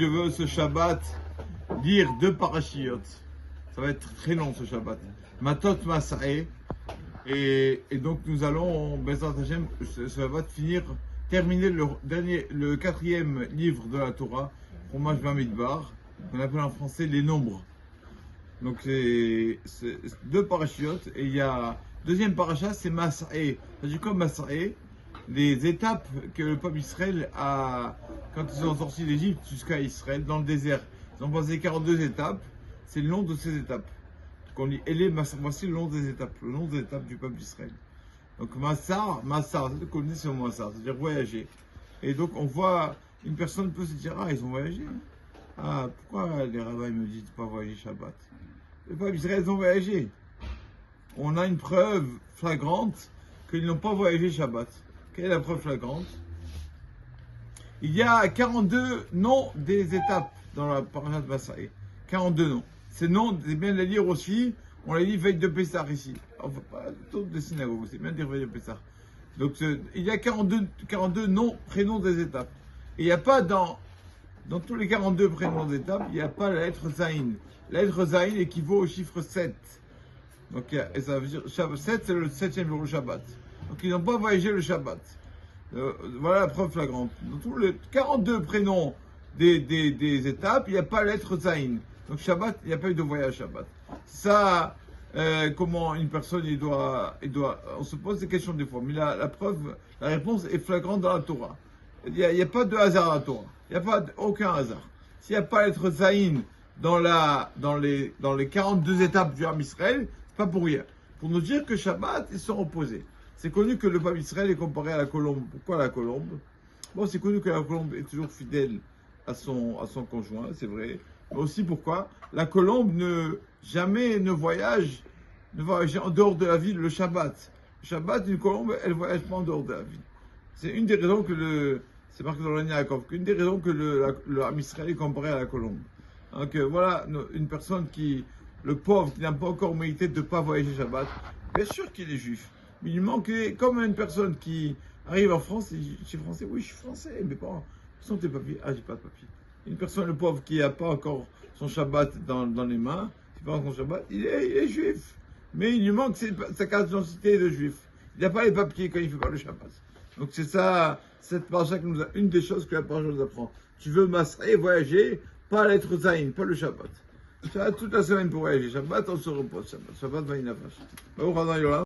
je veux ce Shabbat lire 2 parachiotes. Ça va être très long ce Shabbat. Matot Masa'e. Et donc nous allons, Bezrat Hashem, ce Shabbat terminer le 4e livre de la Torah, Chumash Bamidbar, qu'on appelle en français les nombres. Donc c'est 2 parachiotes et il y a deuxième paracha, c'est Masa'e. Ça dit comme Masa'e, les étapes que le peuple Israël a, quand ils sont sortis d'Égypte jusqu'à Israël, dans le désert. Ils ont passé 42 étapes, c'est le nom de ces étapes. Qu'on dit, voici le nom des étapes du peuple d'Israël. Donc Massar, c'est qu'on dit sur Massar, c'est-à-dire voyager. Et donc on voit, une personne peut se dire, ah ils ont voyagé. Ah pourquoi les rabbins me disent de ne pas voyager Shabbat? Le peuple d'Israël, ils ont voyagé. On a une preuve flagrante qu'ils n'ont pas voyagé Shabbat. Quelle est la preuve flagrante? Il y a 42 noms des étapes dans la parashat Masa'e. 42 noms. Ces noms, c'est bien de les lire aussi. On les lit veille de Pessah ici. Enfin, pas toutes des synagogues, c'est bien de dire veille de Pessah. Donc, il y a 42 noms, prénoms des étapes. Et il n'y a pas dans tous les 42 prénoms des étapes, il n'y a pas la lettre Zayin. La lettre Zayin équivaut au chiffre 7. Donc, et ça veut dire, 7, c'est le 7e jour, le Shabbat. Donc, ils n'ont pas voyagé le Shabbat. Voilà la preuve flagrante. Dans tous les 42 prénoms des étapes, il n'y a pas la lettre Zayin. Donc Shabbat, il n'y a pas eu de voyage Shabbat. Ça, comment une personne, on se pose des questions des fois, mais la preuve, la réponse est flagrante dans la Torah. Il n'y a pas de hasard dans la Torah. Il n'y a pas aucun hasard. S'il n'y a pas la lettre Zayin dans les 42 étapes du Ham Israël, c'est pas pour rien. Pour nous dire que Shabbat, ils sont opposés. C'est connu que le peuple Israël est comparé à la colombe. Pourquoi la colombe? Bon, c'est connu que la colombe est toujours fidèle à son conjoint, c'est vrai. Mais aussi pourquoi la colombe ne voyage en dehors de la ville le Shabbat. Le Shabbat, une colombe, elle ne voyage pas en dehors de la ville. C'est une des raisons c'est marqué dans l'Anya Yaakov, qu'une des raisons que le Ham Israël est comparé à la colombe. Donc voilà, une personne le pauvre qui n'a pas encore mérité de ne pas voyager Shabbat, bien sûr qu'il est juif. Mais il manque, comme une personne qui arrive en France, et dit, je suis français, oui je suis français, mais pas, sont tes papiers? Ah, j'ai pas de papiers. Une personne, le pauvre, qui n'a pas encore son Shabbat dans les mains, qui n'a pas encore son Shabbat, il est juif. Mais il lui manque sa carte d'identité de juif. Il n'a pas les papiers quand il ne fait pas le Shabbat. Donc c'est ça, cette paracha une des choses que la paracha nous apprend. Tu veux masser, voyager, pas l'être Zayin, pas le Shabbat. Tu as toute la semaine pour voyager. Shabbat, on se repose. Shabbat, va y